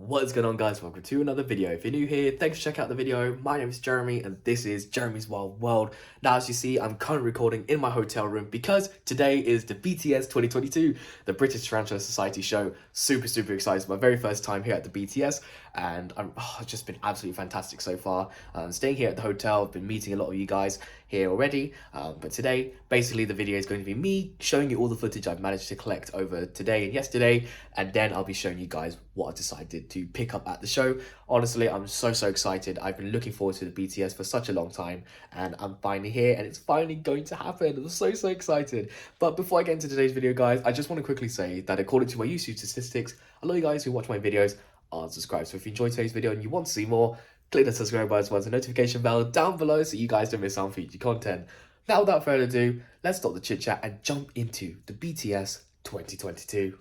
What is going on, guys? Welcome to another video. If you're new here, thanks for checking out the video. My name is Jeremy and this is Jeremy's Wild World. Now, as you see, I'm currently recording in my hotel room because today is the BTS 2022, the British Tarantula Society show. Super excited. My very first time here at the BTS, and it's just been absolutely fantastic so far. Staying here at the hotel, I've been meeting a lot of you guys here already, but today basically the video is going to be me showing you all the footage I've managed to collect over today and yesterday, and then I'll be showing you guys what I decided to pick up at the show. Honestly, I'm so excited. I've been looking forward to the BTS for such a long time, and I'm finally here and it's finally going to happen. I'm so excited. But before I get into today's video, guys, I just want to quickly say that according to my YouTube statistics, a lot of you guys who watch my videos aren't subscribed. So if you enjoyed today's video and you want to see more, click the subscribe button as well as the notification bell down below so you guys don't miss out on future content. Now, without further ado, let's stop the chit chat and jump into the BTS 2022.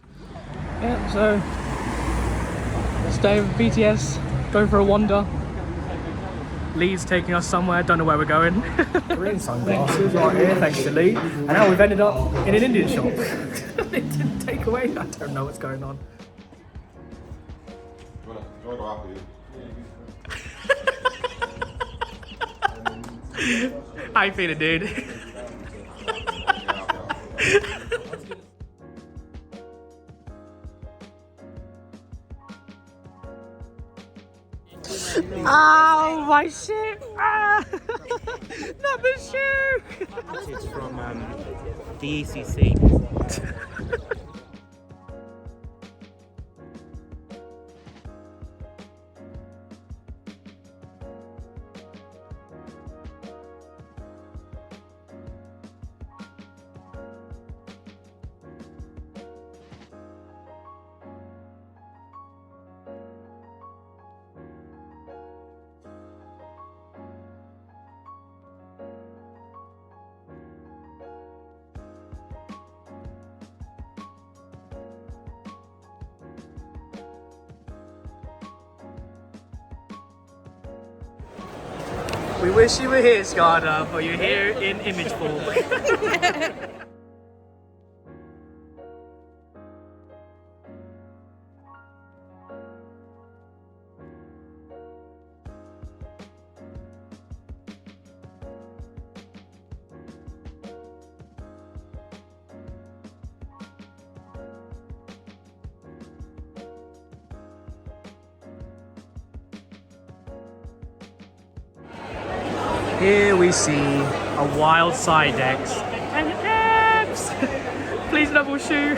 Yeah, so stay with BTS, go for a wander. Lee's taking us somewhere, don't know where we're going. Green sunglasses right here, thanks to Lee. And now we've ended up in an Indian shop. It didn't take away, I don't know what's going on. You wanna go after you? How you feeling, dude? Oh, my shit! Ah! Not the shoe! It's from the ECC. We wish you were here, Skarda, but you're here in image form. Here we see a wild side X and abs. Please, double shoe.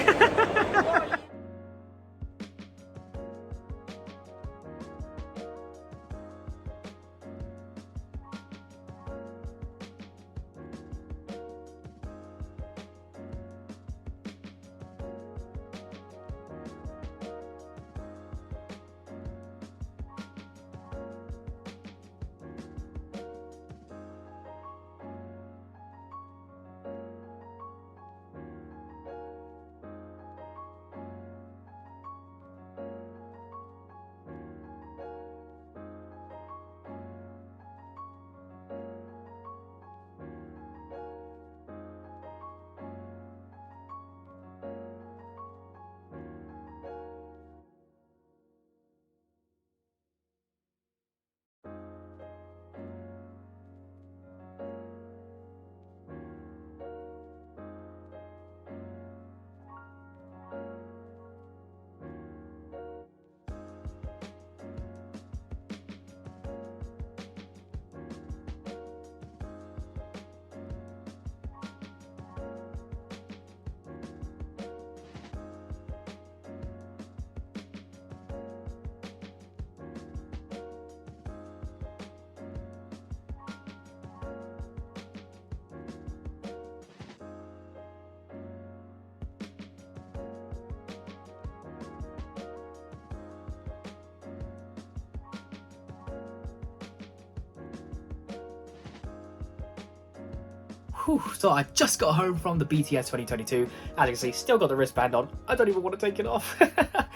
So I just got home from the BTS 2022. As you can see, still got the wristband on. I don't even want to take it off.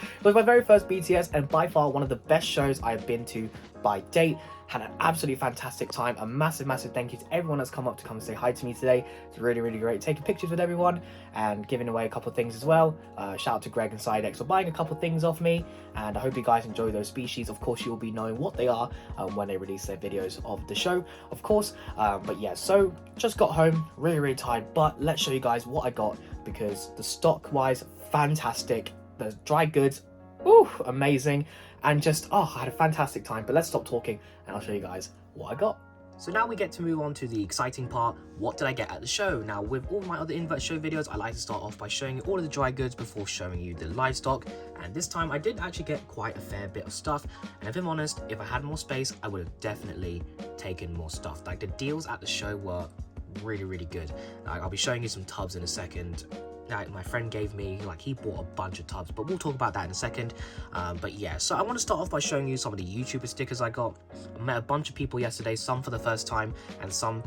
It was my very first BTS and by far one of the best shows I've been to by date. Had an absolutely fantastic time. A massive thank you to everyone that's come up to come say hi to me today. It's really great taking pictures with everyone and giving away a couple of things as well. Shout out to Greg and Sidex for buying a couple of things off me, and I hope you guys enjoy those species. Of course, you'll be knowing what they are when they release their videos of the show, of course. But yeah, so just got home, really tired, but let's show you guys what I got, because the stock wise, fantastic. The dry goods, ooh, amazing. And just, oh, I had a fantastic time. But let's stop talking and I'll show you guys what I got. So now we get to move on to the exciting part. What did I get at the show? Now, with all my other invert show videos, I like to start off by showing you all of the dry goods before showing you the livestock. And this time I did actually get quite a fair bit of stuff. And if I'm honest, if I had more space, I would have definitely taken more stuff. Like, the deals at the show were really good. Like, I'll be showing you some tubs in a second. My friend gave me, like, he bought a bunch of tubs, but we'll talk about that in a second. But yeah, so I want to start off by showing you some of the YouTuber stickers I got. I met a bunch of people yesterday, some for the first time and some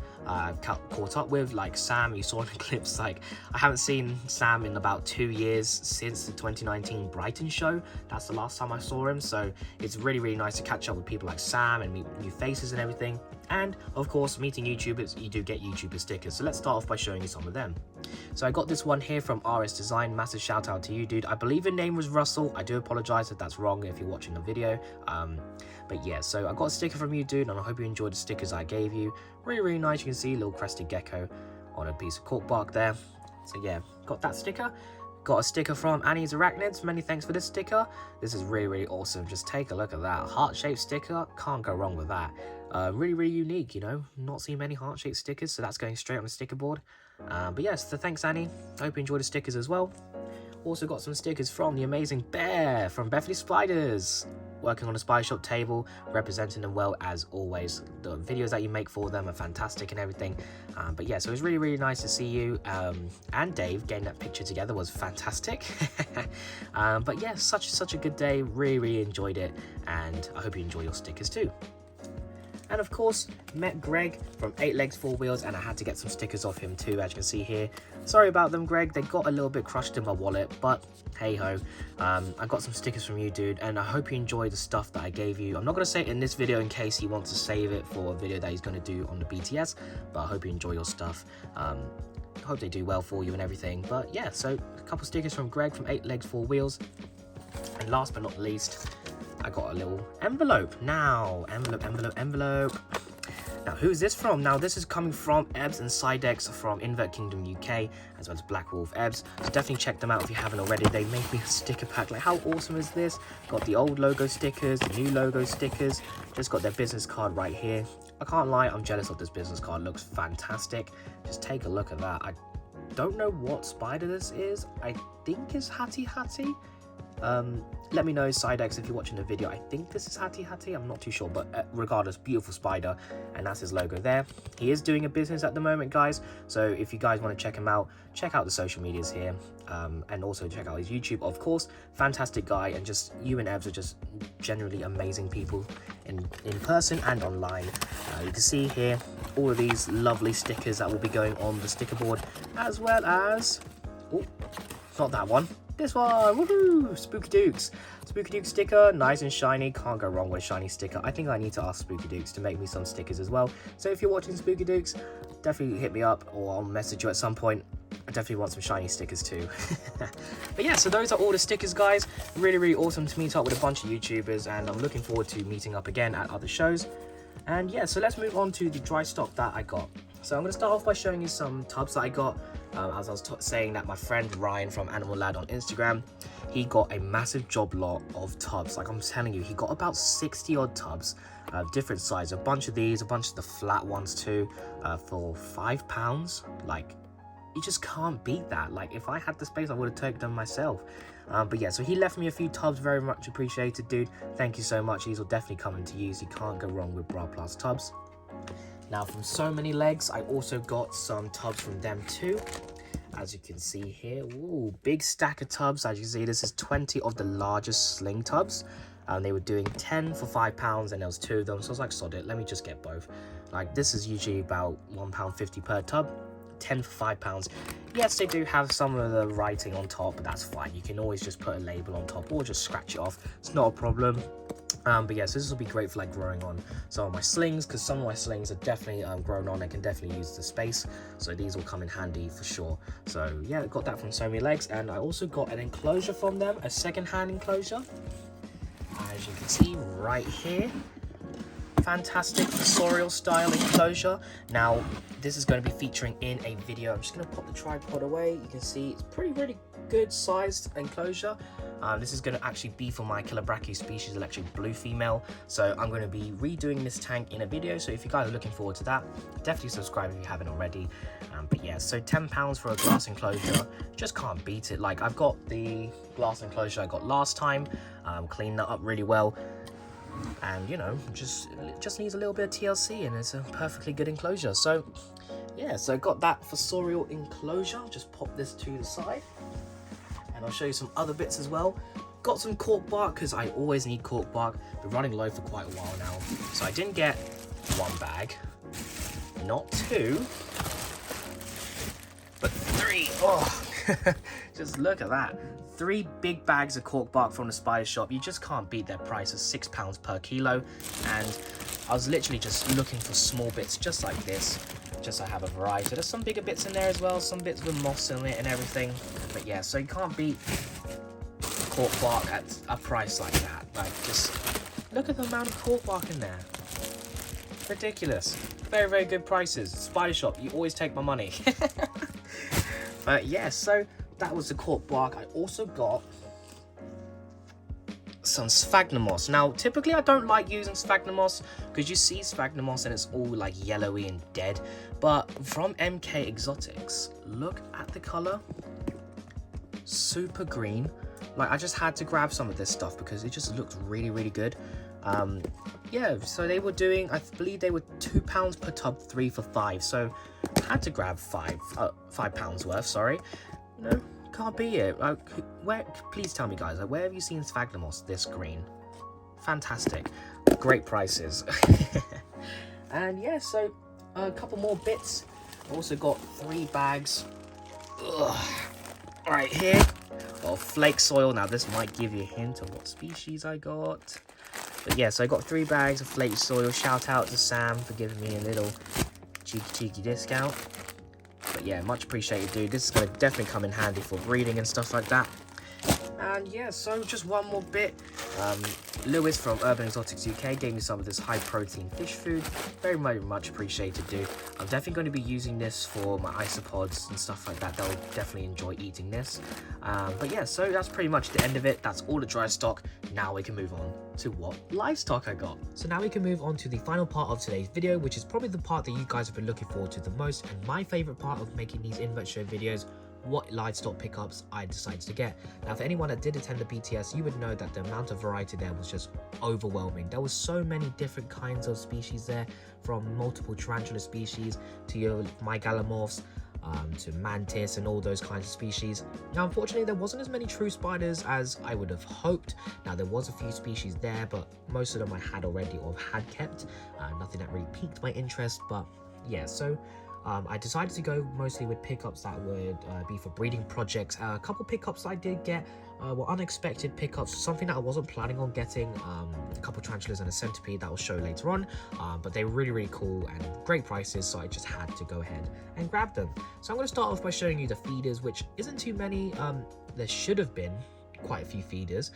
caught up with, like Sam. You saw in the clips, like, I haven't seen Sam in about 2 years since the 2019 Brighton show. That's the last time I saw him, so it's really nice to catch up with people like Sam and meet new faces and everything. And of course, meeting YouTubers, you do get YouTuber stickers. So let's start off by showing you some of them. So I got this one here from RS Design. Massive shout out to you, dude. I believe your name was Russell. I do apologize if that's wrong if you're watching the video. But yeah, so I got a sticker from you, dude, and I hope you enjoyed the stickers I gave you. Really nice. You can see a little crested gecko on a piece of cork bark there. So yeah, got that sticker. Got a sticker from Annie's Arachnids. Many thanks for this sticker. This is really awesome. Just take a look at that. Heart-shaped sticker. Can't go wrong with that. Really unique, you know. Not seen many heart-shaped stickers, so that's going straight on the sticker board. But yes, so thanks, Annie. I hope you enjoyed the stickers as well. Also got some stickers from the amazing Bear from Beverly Spiders. Working on a spider shop table, representing them well as always. The videos that you make for them are fantastic and everything. But yeah, so it was really nice to see you and Dave getting that picture together was fantastic. But yeah, such a good day. Really enjoyed it, and I hope you enjoy your stickers too. And of course, met Greg from 8 Legs 4 Wheels, and I had to get some stickers off him too, as you can see here. Sorry about them, Greg. They got a little bit crushed in my wallet, but hey ho. I got some stickers from you, dude, and I hope you enjoy the stuff that I gave you. I'm not going to say it in this video in case he wants to save it for a video that he's going to do on the BTS, but I hope you enjoy your stuff. I hope they do well for you and everything. But yeah, so a couple stickers from Greg from 8 Legs 4 Wheels. And last but not least, I got a little envelope. Now, envelope. Now, who's this from? Now, this is coming from Ebbs and Sidex from Invert Kingdom UK, as well as Black Wolf Ebbs. So definitely check them out if you haven't already. They made me a sticker pack. Like, how awesome is this? Got the old logo stickers, the new logo stickers. Just got their business card right here. I can't lie, I'm jealous of this business card. It looks fantastic. Just take a look at that. I don't know what spider this is. I think it's Hattie Hattie. Let me know, Sidex, if you're watching the video. I think this is Hattie Hattie, I'm not too sure, but regardless, beautiful spider, and that's his logo there. He is doing a business at the moment, guys, so if you guys want to check him out, check out the social medias here, and also check out his YouTube, of course. Fantastic guy, and just you and Evs are just generally amazing people in person and online. You can see here all of these lovely stickers that will be going on the sticker board, as well as, oh, not that one. This one, woohoo! Spooky Dukes. Spooky Dukes sticker, nice and shiny. Can't go wrong with a shiny sticker. I think I need to ask Spooky Dukes to make me some stickers as well. So if you're watching Spooky Dukes, definitely hit me up or I'll message you at some point. I definitely want some shiny stickers too. But yeah, so those are all the stickers, guys. Really awesome to meet up with a bunch of YouTubers, and I'm looking forward to meeting up again at other shows. And yeah, so let's move on to the dry stock that I got. So I'm going to start off by showing you some tubs that I got. As I was saying, that my friend Ryan from Animal Lad on Instagram, he got a massive job lot of tubs. Like I'm telling you, he got about 60 odd tubs, different sizes. A bunch of these, a bunch of the flat ones too, for £5. Like, you just can't beat that. Like, if I had the space, I would have taken them myself. But yeah, so he left me a few tubs. Very much appreciated, dude. Thank you so much. These will definitely come into use. You can't go wrong with Bra Plus tubs. Now, from So Many Legs, I also got some tubs from them too. As you can see here, ooh, big stack of tubs. As you can see, this is 20 of the largest sling tubs. They were doing 10 for £5, and there was 2 of them. So I was like, sod it, let me just get both. Like, this is usually about £1.50 per tub. 10 for £5. Yes, they do have some of the writing on top, but that's fine. You can always just put a label on top or just scratch it off. It's not a problem. But yeah, so this will be great for like growing on some of my slings, because some of my slings are definitely grown on and can definitely use the space. So these will come in handy for sure. So yeah, I got that from So Many Legs, and I also got an enclosure from them, a second-hand enclosure. As you can see right here. Fantastic fossorial style enclosure. Now this is going to be featuring in a video. I'm just going to put the tripod away. You can see it's really good sized enclosure. This is going to actually be for my Kilobrachys species electric blue female, so I'm going to be redoing this tank in a video. So if you guys are looking forward to that, definitely subscribe if you haven't already. But yeah, so £10 for a glass enclosure, just can't beat it. Like, I've got the glass enclosure I got last time, cleaned that up really well. And you know, just needs a little bit of TLC, and it's a perfectly good enclosure. So yeah, so I got that fossorial enclosure. Just pop this to the side, and I'll show you some other bits as well. Got some cork bark, because I always need cork bark. Been running low for quite a while now, so I didn't get one bag, not two, but three. Oh, just look at that. 3 big bags of cork bark from the spider shop. You just can't beat their price of £6 per kilo. And I was literally just looking for small bits just like this, just so I have a variety. There's some bigger bits in there as well, some bits with moss in it and everything. But yeah, so you can't beat cork bark at a price like that. Like, just look at the amount of cork bark in there. Ridiculous. Very good prices. Spider shop, you always take my money. But yeah, so that was the cork bark. I also got some sphagnum moss. Now, typically I don't like using sphagnum moss, because you see sphagnum moss and it's all like yellowy and dead. But from MK Exotics, look at the color. Super green. Like, I just had to grab some of this stuff because it just looked really good. Yeah, so they were doing, I believe they were £2 per tub, 3 for £5. So I had to grab £5 worth, sorry. You know, can't beat it. Please tell me, guys, where have you seen sphagnum moss this green? Fantastic. Great prices. And yeah, so a couple more bits. I also got 3 bags right here of flake soil. Now this might give you a hint of what species I got. But yeah, so I got 3 bags of flake soil. Shout out to Sam for giving me a little cheeky discount. But yeah, much appreciated, dude. This is going to definitely come in handy for breeding and stuff like that. And yeah, so just one more bit. Lewis from Urban Exotics UK gave me some of this high protein fish food. Very much appreciated, dude. I'm definitely going to be using this for my isopods and stuff like that. They'll definitely enjoy eating this. But yeah, so that's pretty much the end of it. That's all the dry stock. Now we can move on to what livestock I got. So now we can move on to the final part of today's video, which is probably the part that you guys have been looking forward to the most, and my favorite part of making these invert show videos: what livestock pickups I decided to get. Now, for anyone that did attend the BTS, you would know that the amount of variety there was just overwhelming. There was so many different kinds of species there, from multiple tarantula species to your mygalomorphs, to mantis and all those kinds of species. Now, unfortunately, there wasn't as many true spiders as I would have hoped. Now, there was a few species there, but most of them I had already or had kept. Nothing that really piqued my interest, but yeah, so I decided to go mostly with pickups that would be for breeding projects. A couple pickups I did get were unexpected pickups, something that I wasn't planning on getting. A couple tarantulas and a centipede that I'll show later on, but they were really cool and great prices, so I just had to go ahead and grab them. So I'm going to start off by showing you the feeders, which isn't too many. There should have been quite a few feeders,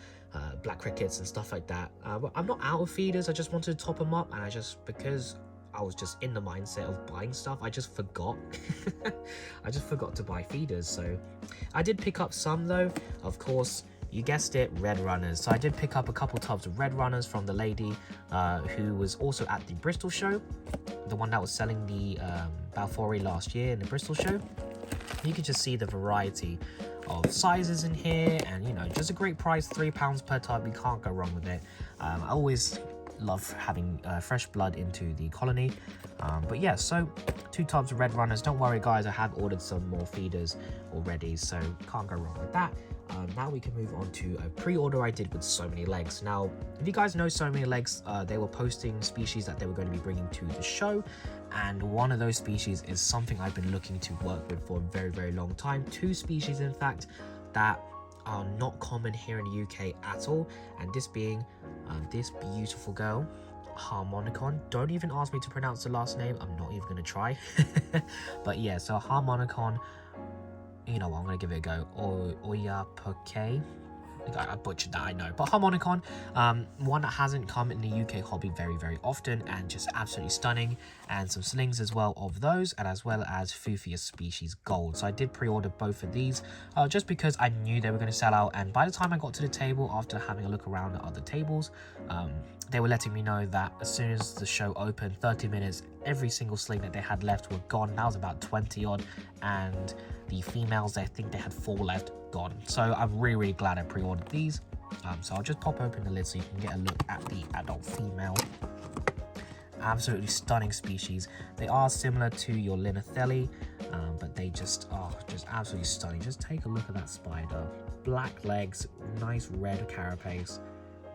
black crickets and stuff like that. But I'm not out of feeders. I just wanted to top them up, and because I was just in the mindset of buying stuff, I just forgot. I just forgot to buy feeders. So I did pick up some though. Of course, you guessed it, red runners. So I did pick up a couple tubs of red runners from the lady who was also at the Bristol show, the one that was selling the Balfouri last year in the Bristol show. You can just see the variety of sizes in here, and you know, just a great price, £3 per tub. You can't go wrong with it. I always love having fresh blood into the colony. But yeah, so 2 tubs of red runners. Don't worry guys, I have ordered some more feeders already, so can't go wrong with that. Now we can move on to a pre-order I did with So Many Legs. Now, if you guys know So Many Legs, they were posting species that they were going to be bringing to the show, and one of those species is something I've been looking to work with for a very, very long time. 2 species, in fact, that are not common here in the UK at all, and this being this beautiful girl, Harmonicon. Don't even ask me to pronounce the last name, I'm not even going to try. But yeah, so Harmonicon, you know what, I'm going to give it a go. Oyapoke. I butchered that, I know. But Harmonicon, one that hasn't come in the UK hobby very, very often, and just absolutely stunning. And some slings as well of those, and as well as Fufius species gold. So I did pre-order both of these, just because I knew they were going to sell out. And by the time I got to the table, after having a look around at other tables, they were letting me know that as soon as the show opened, 30 minutes, every single sling that they had left were gone. That was about 20 odd, and the females, I think they had 4 left, gone. So I'm really, really glad I pre-ordered these. So I'll just pop open the lid so you can get a look at the adult female. Absolutely stunning species. They are similar to your Linothelli, but they just are just absolutely stunning. Just take a look at that spider. Black legs, nice red carapace,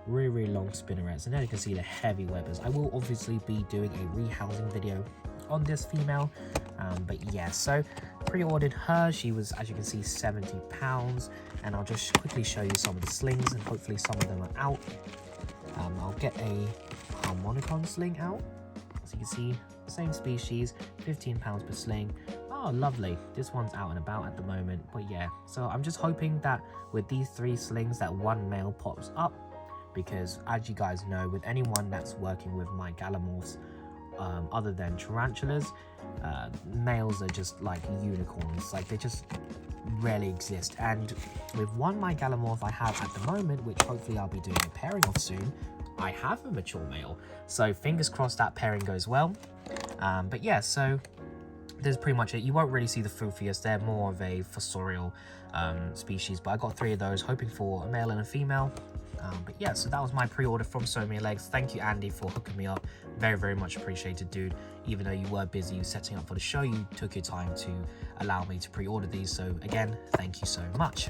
really, really long spinnerets, and then you can see the heavy webbers. I will obviously be doing a rehousing video on this female, but yeah, so pre-ordered her. She was, as you can see, £70, and I'll just quickly show you some of the slings, and hopefully some of them are out. I'll get a Harmonicon sling out, so you can see same species, £15 per sling. Oh, lovely, this one's out and about at the moment. But yeah, so I'm just hoping that with these 3 slings that one male pops up, because as you guys know, with anyone that's working with my Gallimorphs, other than tarantulas, males are just like unicorns. Like, they just rarely exist. And with one my Gallimorph I have at the moment, which hopefully I'll be doing a pairing of soon, I have a mature male, so fingers crossed that pairing goes well. But yeah, so there's pretty much it. You won't really see the Fufius, they're more of a fossorial species, but I got 3 of those, hoping for a male and a female. But yeah, so that was my pre-order from So Many Legs. Thank you, Andy, for hooking me up. Very, very much appreciated, dude. Even though you were busy setting up for the show, you took your time to allow me to pre-order these. So again, thank you so much.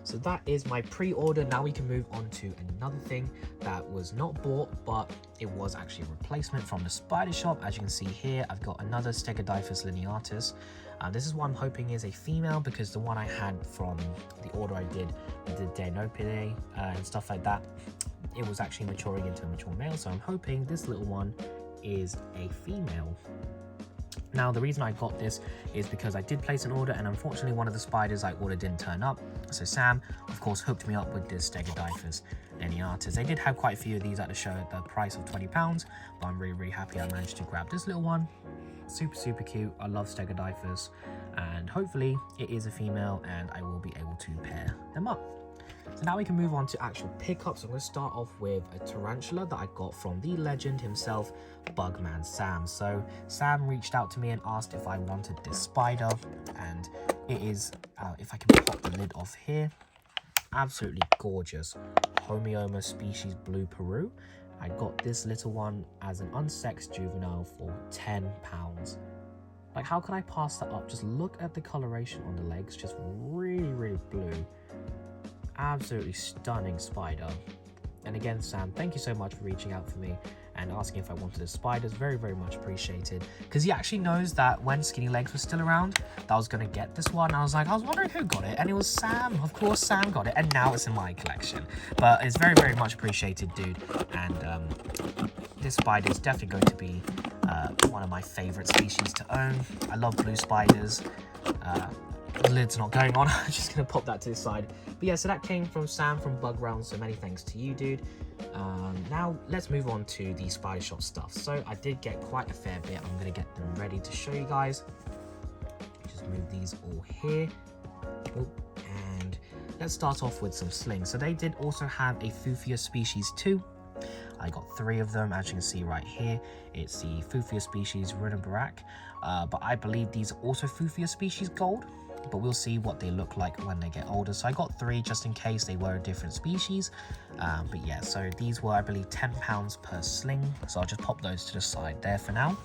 So that is my pre-order. Now we can move on to another thing that was not bought, but it was actually a replacement from the spider shop. As you can see here, I've got another Stegodyphus lineatus. This is what I'm hoping is a female, because the one I had from the order I did with the Denopidae and stuff like that, it was actually maturing into a mature male. So I'm hoping this little one is a female. Now, the reason I got this is because I did place an order, and unfortunately one of the spiders I ordered didn't turn up. So Sam, of course, hooked me up with this Stegodyphus lineatus. They did have quite a few of these at the show at the price of £20, but I'm really, really happy I managed to grab this little one. Super, super cute. I love Stegodyphus, and hopefully it is a female and I will be able to pair them up. So now we can move on to actual pickups. I'm going to start off with a tarantula that I got from the legend himself, Bugman Sam. So Sam reached out to me and asked if I wanted this spider, and it is, if I can pop the lid off here, absolutely gorgeous. Homeoma species Blue Peru. I got this little one as an unsexed juvenile for £10. Like, how can I pass that up? Just look at the coloration on the legs, just really, really blue. Absolutely stunning spider. And again, Sam, thank you so much for reaching out for me and asking if I wanted the spiders. Very, very much appreciated, because he actually knows that when Skinny Legs was still around, that I was going to get this one. I was wondering who got it, and it was Sam. Of course, Sam got it, and now it's in my collection. But it's very, very much appreciated, dude. And this spider is definitely going to be one of my favorite species to own. I love blue spiders. The lid's not going on. I'm just going to pop that to the side. But yeah, so that came from Sam from Bug Realm, so many thanks to you, dude. Now let's move on to the spider shop stuff. So I did get quite a fair bit. I'm going to get them ready to show you guys. Just move these all here. Oh, and let's start off with some slings. So they did also have a Fufius species too. I got 3 of them, as you can see right here. It's the Fufius species Runabarak, but I believe these are also Fufius species gold, but we'll see what they look like when they get older. So I got 3 just in case they were a different species. But yeah, so these were, I believe, £10 per sling. So I'll just pop those to the side there for now.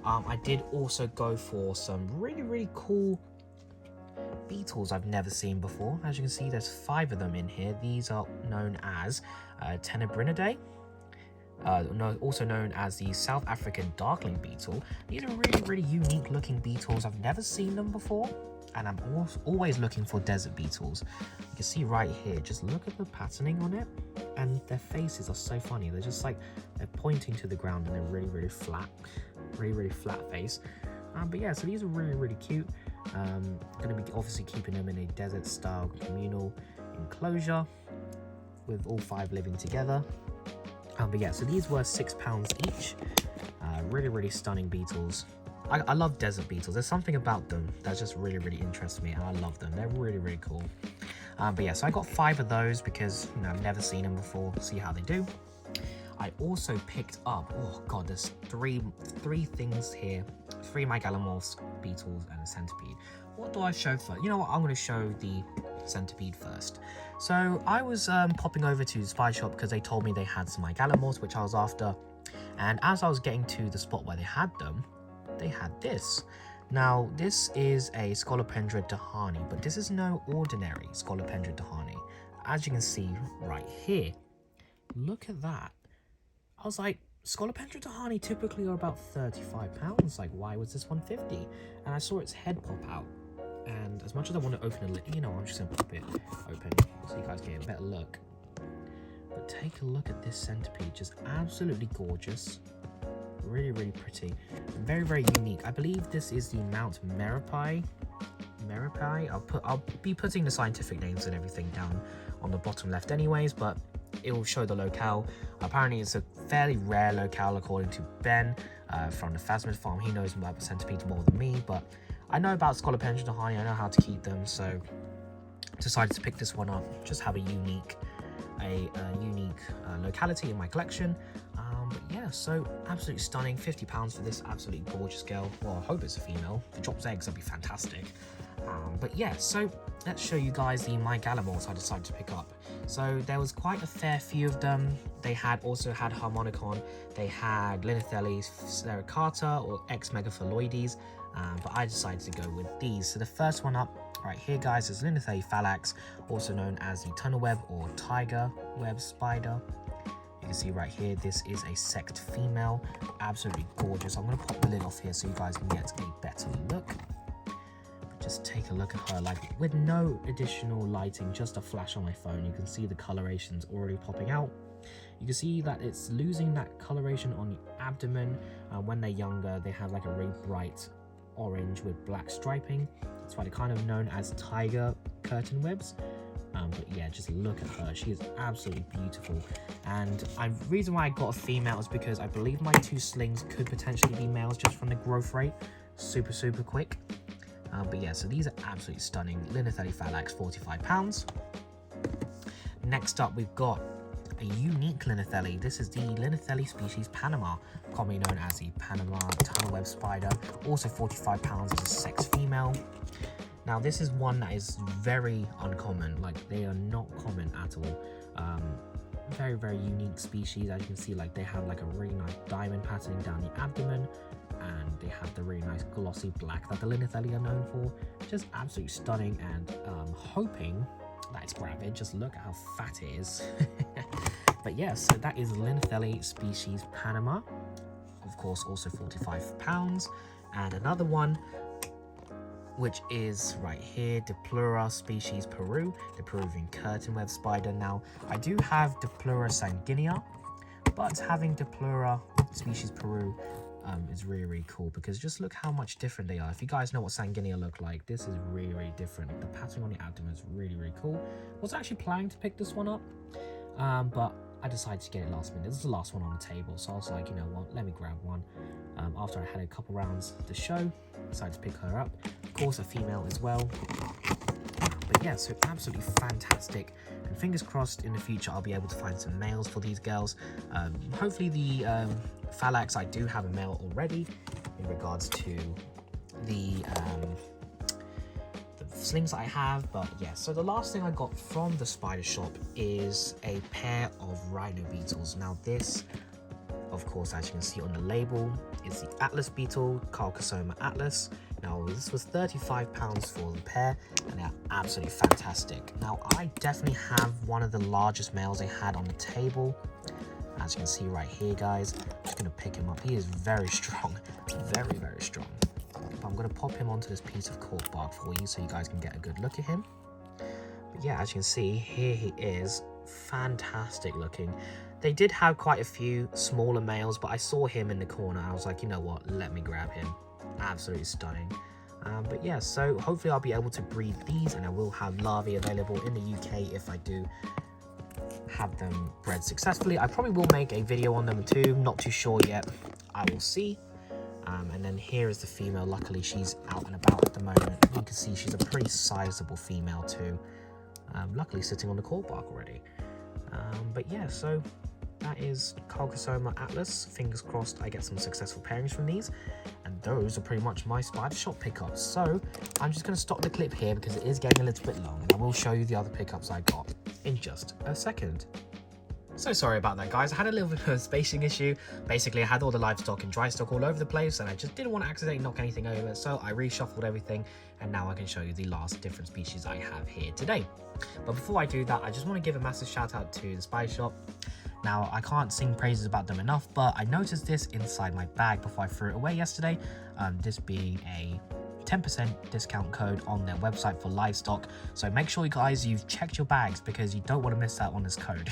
I did also go for some really, really cool beetles I've never seen before. As you can see, there's 5 of them in here. These are known as Tenebrinidae. Also known as the South African darkling beetle. These are really unique looking beetles. I've never seen them before, and I'm always looking for desert beetles. You can see right here, just look at the patterning on it, and their faces are so funny. They're just like, they're pointing to the ground, and they're really flat, really flat face. But yeah, so these are really cute. Gonna be obviously keeping them in a desert style communal enclosure with all 5 living together. But yeah, so these were £6 each. Really stunning beetles. I love desert beetles. There's something about them that just really interests me, and I love them. They're really cool. But yeah, so I got 5 of those because, you know, I've never seen them before. See how they do. I also picked up, oh god, there's three things here. 3 Megalomorphs, beetles, and a centipede. What do I show first? You know what, I'm going to show the centipede first. So I was popping over to the spy shop because they told me they had some Megalomorphs, which I was after. And as I was getting to the spot where they had them, they had this. Now, this is a Scolopendra dahani, but this is no ordinary Scolopendra dahani. As you can see right here, look at that. I was like, Scolopendra dahani typically are about £35. Like, why was this 150? And I saw its head pop out. And as much as I want to open a lid, you know, I'm just going to pop it open so you guys get a better look. But take a look at this centipede, just absolutely gorgeous. Really pretty. Very unique. I believe this is the Mount Merapi. I'll be putting the scientific names and everything down on the bottom left anyways, but it will show the locale. Apparently it's a fairly rare locale according to Ben from the Phasmid farm. He knows about the centipedes more than me, but I know about Scolopendra dahani. I know how to keep them, so decided to pick this one up. Just have a unique locality in my collection. But yeah, so absolutely stunning. £50 for this absolutely gorgeous girl. Well, I hope it's a female. If it drops eggs, that'd be fantastic. But yeah, so let's show you guys the Megalomorphs I decided to pick up. So there was quite a fair few of them. They also had Harmonicon, they had Linothelli sericata or X Megaphalloides, but I decided to go with these. So the first one up right here, guys, is Linothelli phallax, also known as the tunnel web or tiger web spider. You can see right here, this is a sexed female, absolutely gorgeous. I'm going to pop the lid off here so you guys can get a better look. But just take a look at her, like with no additional lighting, just a flash on my phone. You can see the coloration's already popping out. You can see that it's losing that coloration on the abdomen. When they're younger, they have like a really bright orange with black striping. That's why they're kind of known as tiger curtain webs. But yeah, just look at her. She is absolutely beautiful. And the reason why I got a female is because I believe my 2 slings could potentially be males just from the growth rate. Super quick. But yeah, so these are absolutely stunning. Linothelli phallax, £45. Next up, we've got a unique Linothelli. This is the Linothelli species Panama, commonly known as the Panama tunnel web spider. Also £45 as a sex female. Now this is one that is very uncommon, like they are not common at all. Very unique species. As you can see, like they have like a really nice diamond patterning down the abdomen, and they have the really nice glossy black that the Linothelli are known for. Just absolutely stunning, and hoping that it's gravid. Just look at how fat it is. But yeah, so that is Linothelli species Panama, of course also £45. And another one, which is right here, Diplura species Peru, the Peruvian curtain web spider. Now, I do have Diplura sanguinea, but having Diplura species Peru is really cool, because just look how much different they are. If you guys know what sanguinea look like, this is really different. The pattern on the abdomen is really cool. I was actually planning to pick this one up, but I decided to get it last minute. This is the last one on the table, so I was like, you know what, let me grab one. After I had a couple rounds of the show, decided to pick her up. Of course, a female as well. But yeah, so absolutely fantastic. And fingers crossed in the future I'll be able to find some males for these girls. Hopefully the phallax, I do have a male already in regards to the slings that I have. But yeah, so the last thing I got from the spider shop is a pair of rhino beetles. Now this, of course, as you can see on the label, is the Atlas beetle, Carcassoma atlas. Now, this was £35 for the pair, and they're absolutely fantastic. Now, I definitely have one of the largest males they had on the table. As you can see right here, guys, I'm just going to pick him up. He is very strong, very, very strong. But I'm going to pop him onto this piece of cork bark for you so you guys can get a good look at him. But yeah, as you can see, here he is, fantastic looking. They did have quite a few smaller males, but I saw him in the corner. I was like, you know what, let me grab him. Absolutely stunning. But yeah, so hopefully I'll be able to breed these, and I will have larvae available in the UK if I do have them bred successfully. I probably will make a video on them too, not too sure yet. I will see. And then here is the female. Luckily, she's out and about at the moment. You can see she's a pretty sizable female too. Luckily sitting on the cork bark already. But yeah, so that is Carcasoma Atlas. Fingers crossed I get some successful pairings from these. And those are pretty much my spider shop pickups. So I'm just going to stop the clip here because it is getting a little bit long. And I will show you the other pickups I got in just a second. So sorry about that, guys. I had a little bit of a spacing issue. Basically, I had all the livestock and dry stock all over the place, and I just didn't want to accidentally knock anything over, so I reshuffled everything, and now I can show you the last different species I have here today. But before I do that, I just want to give a massive shout out to the Spider Shop. Now, I can't sing praises about them enough, but I noticed this inside my bag before I threw it away yesterday, this being a 10% discount code on their website for livestock. So make sure you guys, you've checked your bags because you don't want to miss out on this code.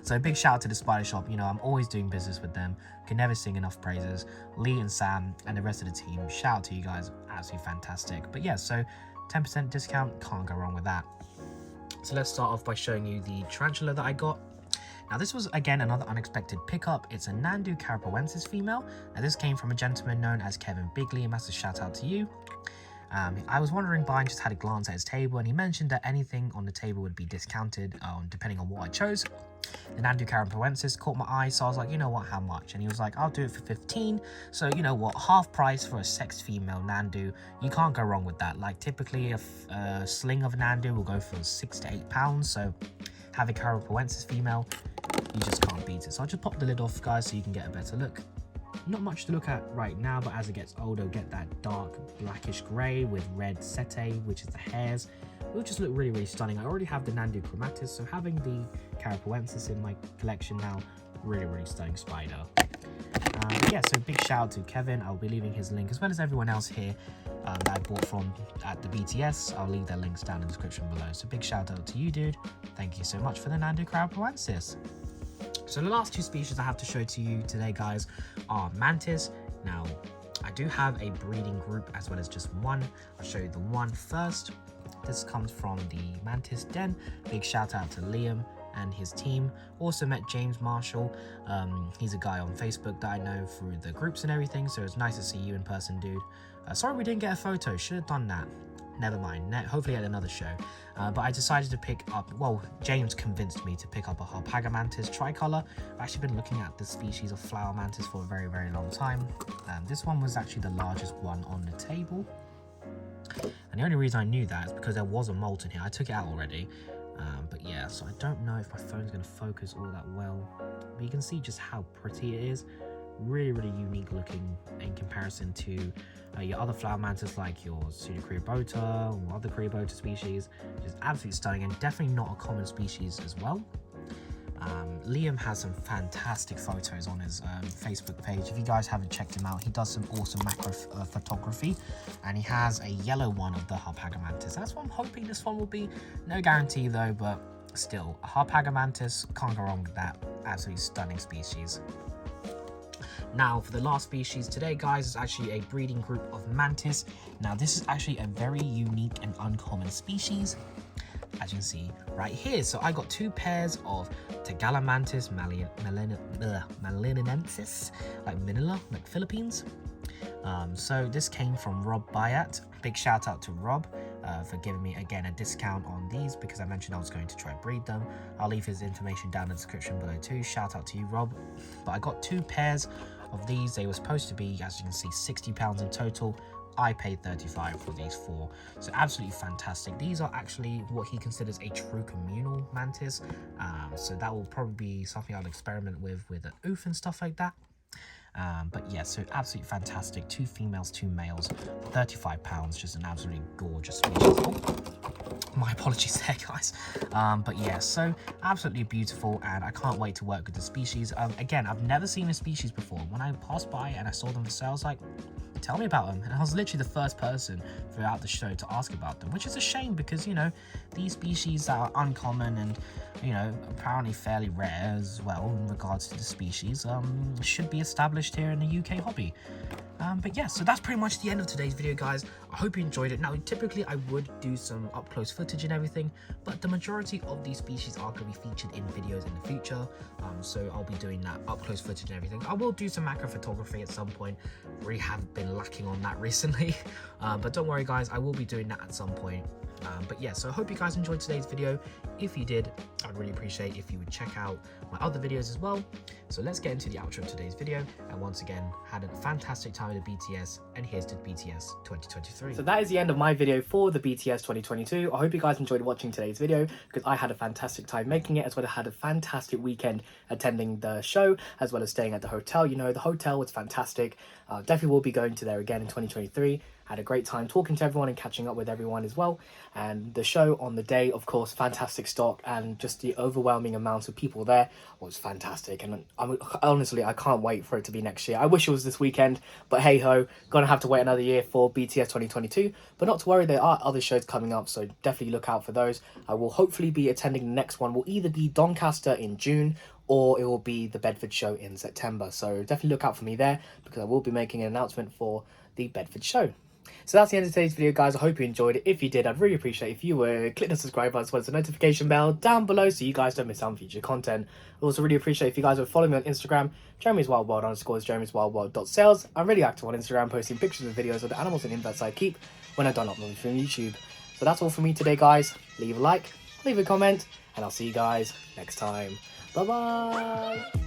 So big shout out to the Spider Shop. You know, I'm always doing business with them. Can never sing enough praises. Lee and Sam and the rest of the team, shout out to you guys. Absolutely fantastic. But yeah, so 10% discount, can't go wrong with that. So let's start off by showing you the tarantula that I got. Now this was again another unexpected pickup. It's a Nandu carapoensis female. Now this came from a gentleman known as Kevin Bigley, a massive shout out to you. I was wondering by and just had a glance at his table, and he mentioned that anything on the table would be discounted depending on what I chose. The Nandu carapoensis caught my eye, so I was like, you know what, how much? And he was like, I'll do it for 15. So you know what, half price for a sex female Nandu, you can't go wrong with that. Like typically a sling of a Nandu will go for £6 to £8. So have a carapoensis female, you just can't beat it. So I'll just pop the lid off, guys, so you can get a better look. Not much to look at right now, but as it gets older, get that dark blackish grey with red setae, which is the hairs. It will just look really, really stunning. I already have the Nandu chromatis, so having the carapoensis in my collection now, really, really stunning spider. Yeah, so big shout out to Kevin. I'll be leaving his link as well as everyone else here that I bought from at the BTS. I'll leave their links down in the description below. So big shout out to you, dude. Thank you so much for the Nandu carapoensis. So the last two species I have to show to you today, guys, are mantis. Now, I do have a breeding group as well as just one. I'll show you the one first. This comes from the Mantis Den. Big shout out to Liam and his team. Also met James Marshall. He's a guy on Facebook that I know through the groups and everything, so it's nice to see you in person, dude. Sorry we didn't get a photo, should have done that. Never mind, hopefully at another show. But I decided to pick up, well, James convinced me to pick up a Harpaga mantis tricolor. I've actually been looking at this species of flower mantis for a very, very long time. This one was actually the largest one on the table. And the only reason I knew that is because there was a molt in here. I took it out already. But yeah, so I don't know if my phone's going to focus all that well. But you can see just how pretty it is. Really, really unique looking in comparison to your other flower mantis like your Pseudocreobota or other Creobota species. It's absolutely stunning and definitely not a common species as well. Liam has some fantastic photos on his Facebook page. If you guys haven't checked him out, he does some awesome macro photography, and he has a yellow one of the Harpaga mantis. That's what I'm hoping this one will be. No guarantee though, but still, Harpaga mantis, can't go wrong with that. Absolutely stunning species. Now, for the last species today, guys, is actually a breeding group of mantis. Now, this is actually a very unique and uncommon species, as you can see right here. So I got two pairs of Tagala mantis malinensis, like Manila, like Philippines. So this came from Rob Bayat. Big shout out to Rob for giving me again a discount on these because I mentioned I was going to try and breed them. I'll leave his information down in the description below too. Shout out to you, Rob. But I got two pairs of these. They were supposed to be, as you can see, £60 in total. I paid $35 for these four. So absolutely fantastic. These are actually what he considers a true communal mantis. So that will probably be something I'll experiment with an oof and stuff like that. But yeah, so absolutely fantastic. 2 females, 2 males, £35. Just an absolutely gorgeous species. Oh, my apologies there, guys. But yeah, so absolutely beautiful, and I can't wait to work with the species. Again, I've never seen a species before. When I passed by and I saw them for sale, I was like, tell me about them. And I was literally the first person throughout the show to ask about them, which is a shame because, you know, these species are uncommon and, you know, apparently fairly rare as well in regards to the species, should be established here in the UK hobby. But yeah, so that's pretty much the end of today's video, guys. I hope you enjoyed it. Now, typically I would do some up close footage and everything, but the majority of these species are going to be featured in videos in the future. So I'll be doing that up close footage and everything. I will do some macro photography at some point. Really have been lacking on that recently. But don't worry, guys, I will be doing that at some point. But yeah, so I hope you guys enjoyed today's video. If you did, I'd really appreciate if you would check out my other videos as well. So let's get into the outro of today's video. And once again, had a fantastic time with the BTS, and here's to BTS 2023. So that is the end of my video for the BTS 2022. I hope you guys enjoyed watching today's video because I had a fantastic time making it, as well as had a fantastic weekend attending the show, as well as staying at the hotel. You know, the hotel was fantastic. Definitely will be going to there again in 2023. Had a great time talking to everyone and catching up with everyone as well. And the show on the day, of course, fantastic stock, and just the overwhelming amount of people there was fantastic. And honestly, I can't wait for it to be next year. I wish it was this weekend, but hey ho, gonna have to wait another year for BTS 2022. But not to worry, there are other shows coming up, so definitely look out for those. I will hopefully be attending the next one. Will either be Doncaster in June, or it will be the Bedford show in September. So definitely look out for me there, because I will be making an announcement for the Bedford show. So that's the end of today's video, guys. I hope you enjoyed it. If you did, I'd really appreciate if you would click the subscribe button as well as the notification bell down below so you guys don't miss out on future content. I also really appreciate if you guys would follow me on Instagram, Jeremy's Wild World _ Jeremy's Wild World.sales. I'm really active on Instagram, posting pictures and videos of the animals and inverts I keep when I don't upload them from YouTube. So that's all from me today, guys. Leave a like, leave a comment, and I'll see you guys next time. Bye bye.